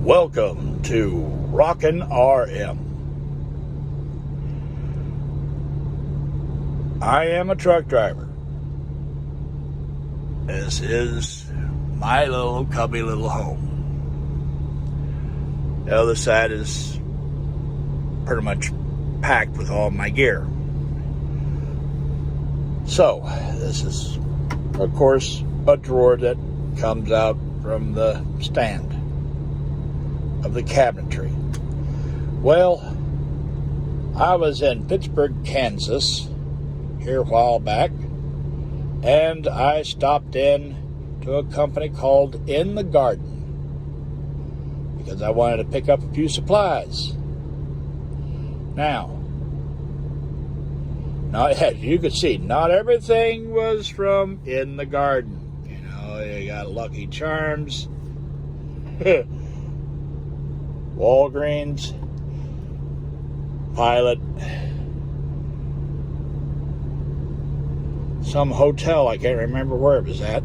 Welcome to Rockin' RM. I am a truck driver. This is my little cubby little home. The other side is pretty much packed with all my gear. So, this is, of course, a drawer that comes out from the stand of the cabinetry. Well, I was in Pittsburg, Kansas here a while back, and I stopped in to a company called In the Garden because I wanted to pick up a few supplies. Now, as you could see, not everything was from In the Garden. You know, you got Lucky Charms, Walgreens, Pilot, some hotel, I can't remember where it was at.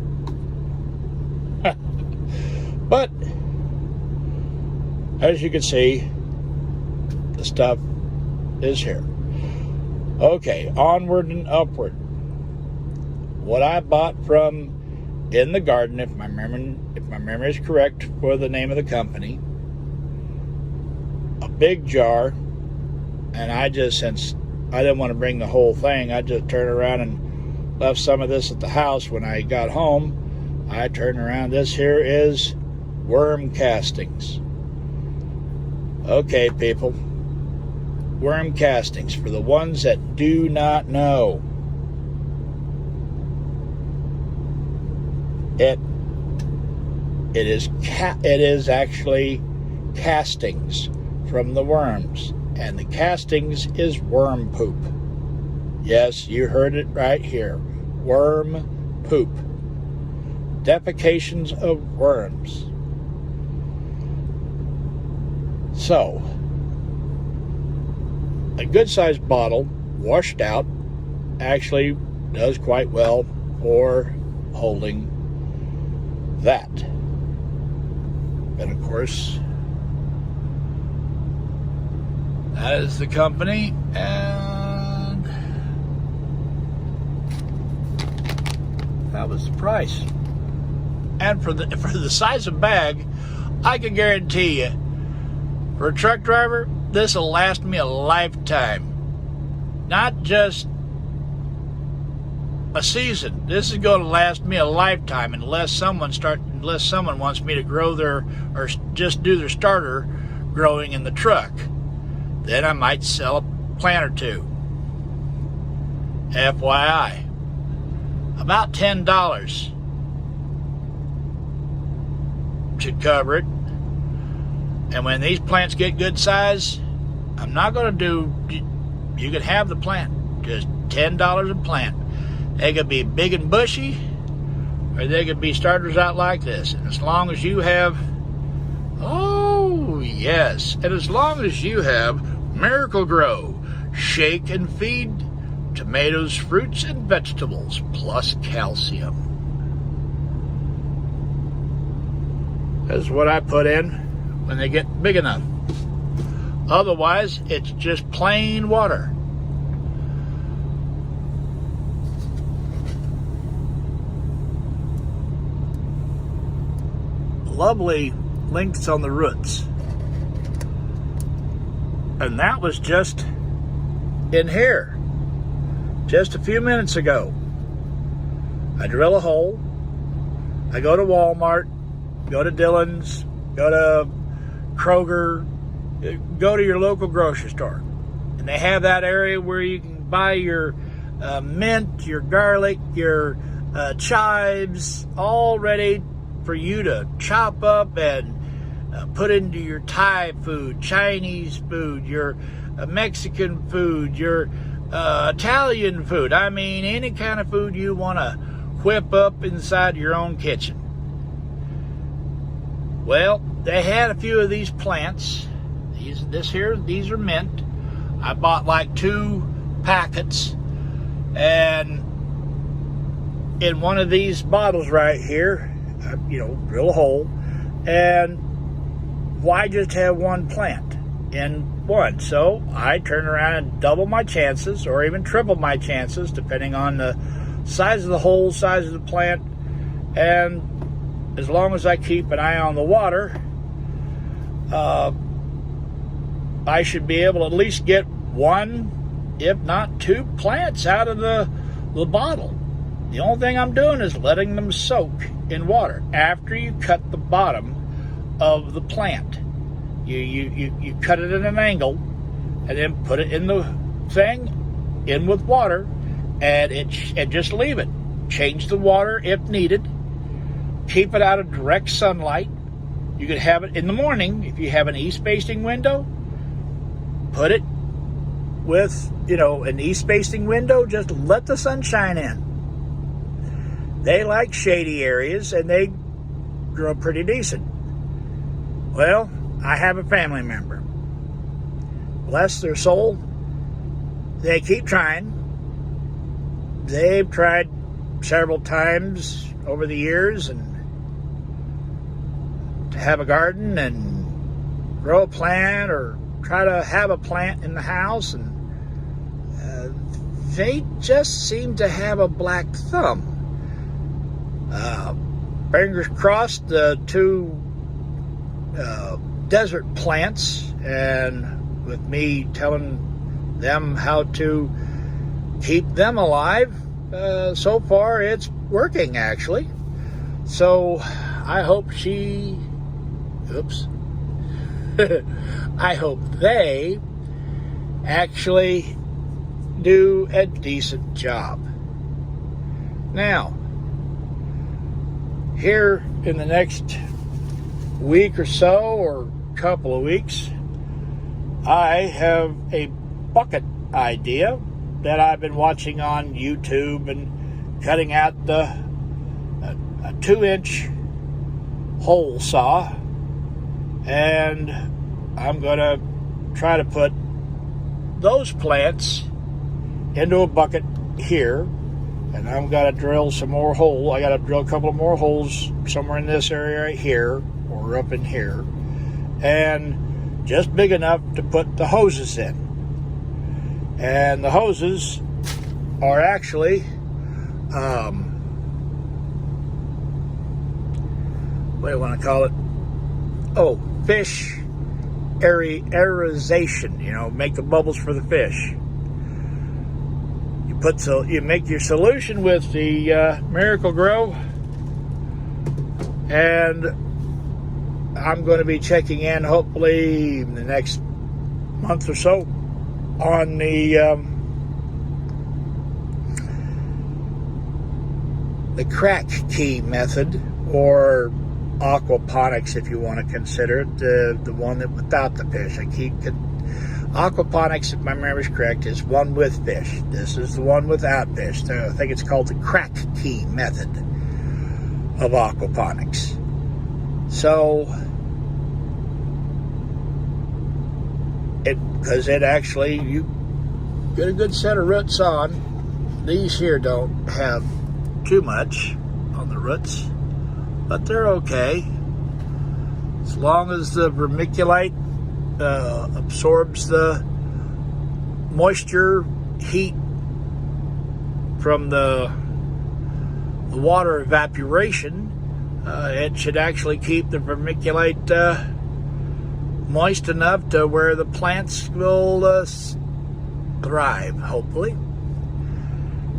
But, as you can see, the stuff is here. Okay, onward and upward. What I bought from In the Garden, if my memory is correct for the name of the company, a big jar, and since I didn't want to bring the whole thing, I just turned around and left some of this at the house. When I got home, I turned around. This here is worm castings. Okay, people. Worm castings, for the ones that do not know. It is actually castings from the worms, and the castings is worm poop. Yes, you heard it right here. Worm poop. Defecations of worms. So, a good-sized bottle, washed out, actually does quite well for holding that. And of course, that is the company, and that was the price. And for the size of bag, I can guarantee you, for a truck driver, this will last me a lifetime. Not just a season. This is going to last me a lifetime unless someone wants me to grow or just do their starter growing in the truck. Then I might sell a plant or two. FYI. About $10 should cover it. And when these plants get good size, I'm not going to you can have the plant. Just $10 a plant. They could be big and bushy, or they could be starters out like this. And as long as you have, oh yes, and as long as you have Miracle-Gro, shake and feed tomatoes, fruits, and vegetables, plus calcium. That's what I put in when they get big enough. Otherwise, it's just plain water. Lovely lengths on the roots. And that was just in here. Just a few minutes ago. I drill a hole. I go to Walmart, go to Dillon's, go to Kroger, go to your local grocery store. And they have that area where you can buy your mint, your garlic, your chives, all ready for you to chop up and put into your Thai food, Chinese food, your Mexican food, your Italian food. I mean, any kind of food you want to whip up inside your own kitchen. Well, they had a few of these plants. These are mint. I bought like 2 packets, and in one of these bottles right here, drill a hole, and why just have one plant in one? So I turn around and double my chances, or even triple my chances, depending on the size of the hole, size of the plant, and as long as I keep an eye on the water, I should be able to at least get one, if not two, plants out of the bottle. The only thing I'm doing is letting them soak in water after you cut the bottom of the plant. You cut it at an angle and then put it in the thing, in with water, and just leave it. Change the water if needed. Keep it out of direct sunlight. You could have it in the morning if you have an east-facing window. Put it with, an east-facing window. Just let the sun shine in. They like shady areas, and they grow pretty decent. Well, I have a family member. Bless their soul. They keep trying. They've tried several times over the years and to have a garden and grow a plant or try to have a plant in the house, and they just seem to have a black thumb. Fingers crossed, the two desert plants, and with me telling them how to keep them alive, so far it's working, actually. So I hope I hope they actually do a decent job. Now, here in the next week or so, or couple of weeks, I have a bucket idea that I've been watching on YouTube and cutting out a 2-inch hole saw, and I'm going to try to put those plants into a bucket here, and I'm going to drill some more holes. I got to drill a couple of more holes somewhere in this area right here, or up in here, and just big enough to put the hoses in. And the hoses are actually what do you want to call it? Oh, fish aerization. Make the bubbles for the fish. You make your solution with the Miracle-Gro, and I'm going to be checking in hopefully in the next month or so on the crack key method, or aquaponics if you want to consider it, the one that without the fish. Aquaponics, if my memory is correct, is one with fish. This is the one without fish. I think it's called the crack key method of aquaponics. So, because it actually, you get a good set of roots on. These here don't have too much on the roots, but they're okay. As long as the vermiculite absorbs the moisture, heat from the water evaporation, it should actually keep the vermiculite moist enough to where the plants will thrive, hopefully.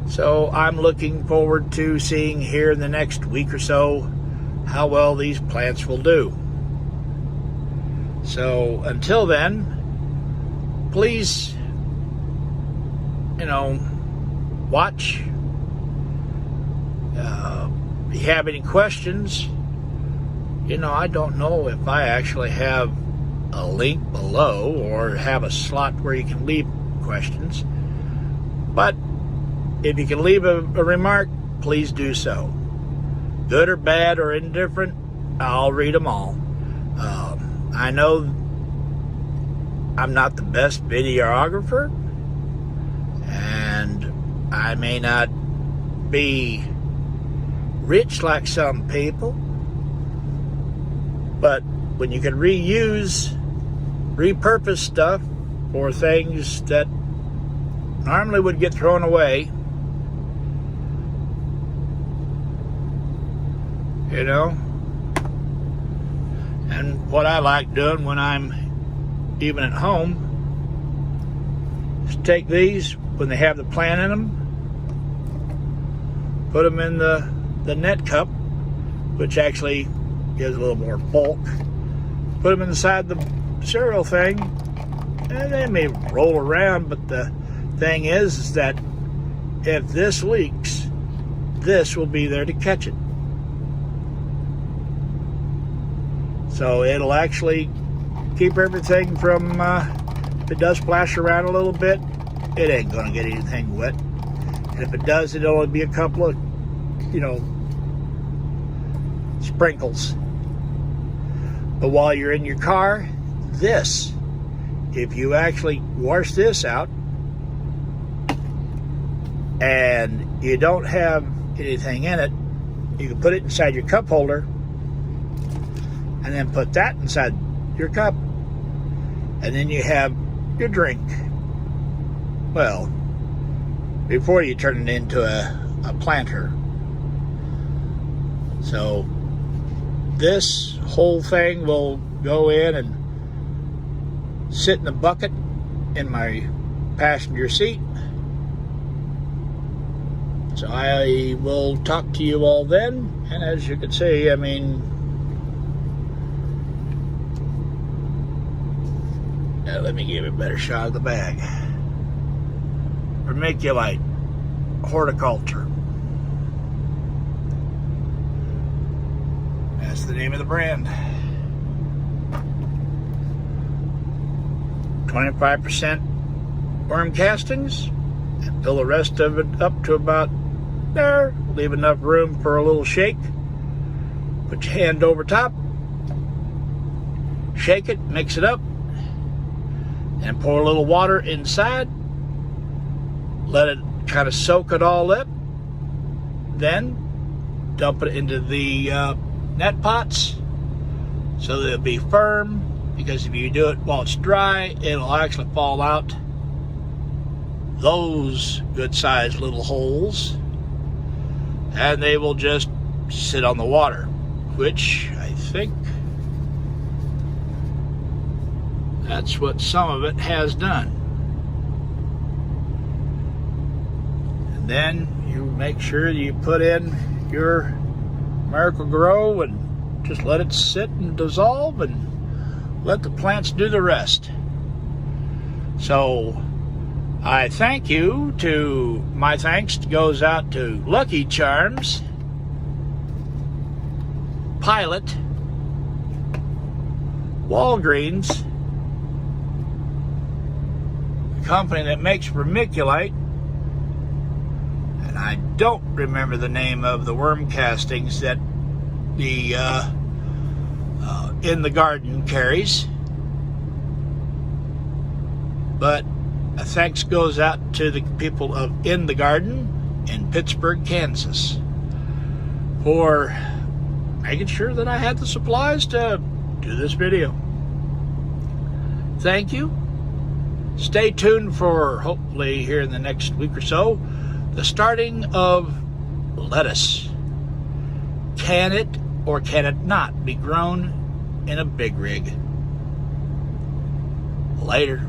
So I'm looking forward to seeing here in the next week or so how well these plants will do. So until then, please, watch. If you have any questions, I don't know if I actually have a link below or have a slot where you can leave questions. But if you can leave a remark, please do so. Good or bad or indifferent, I'll read them all. I know I'm not the best videographer, and I may not be rich like some people, but when you can repurpose stuff for things that normally would get thrown away, you know. And what I like doing when I'm even at home is take these when they have the plant in them, put them in the net cup, which actually gives a little more bulk, put them inside the cereal thing, and they may roll around, but the thing is that if this leaks, this will be there to catch it. So it'll actually keep everything from, if it does splash around a little bit, it ain't going to get anything wet. And if it does, it'll only be a couple of, sprinkles. But while you're in your car, if you actually wash this out and you don't have anything in it, you can put it inside your cup holder and then put that inside your cup, and then you have your drink. Well, before you turn it into a planter. So this whole thing will go in and sit in the bucket in my passenger seat. So I will talk to you all then. And as you can see, I mean, let me give it a better shot of the bag. Vermiculite Horticulture. That's the name of the brand. 25% worm castings, and fill the rest of it up to about there. Leave enough room for a little shake. Put your hand over top, shake it, mix it up, and pour a little water inside. Let it kind of soak it all up. Then dump it into the net pots so that it'll be firm, because if you do it while it's dry, it'll actually fall out those good sized little holes, and they will just sit on the water, which I think that's what some of it has done. And then you make sure you put in your Miracle-Gro and just let it sit and dissolve and let the plants do the rest. So I thank you. My thanks goes out to Lucky Charms, Pilot, Walgreens, the company that makes vermiculite, and I don't remember the name of the worm castings that the In the Garden carries, but a thanks goes out to the people of In the Garden in Pittsburgh, Kansas, for making sure that I had the supplies to do this video. Thank you. Stay tuned for, hopefully here in the next week or so, the starting of lettuce. Can it or can it not be grown in a big rig? Later.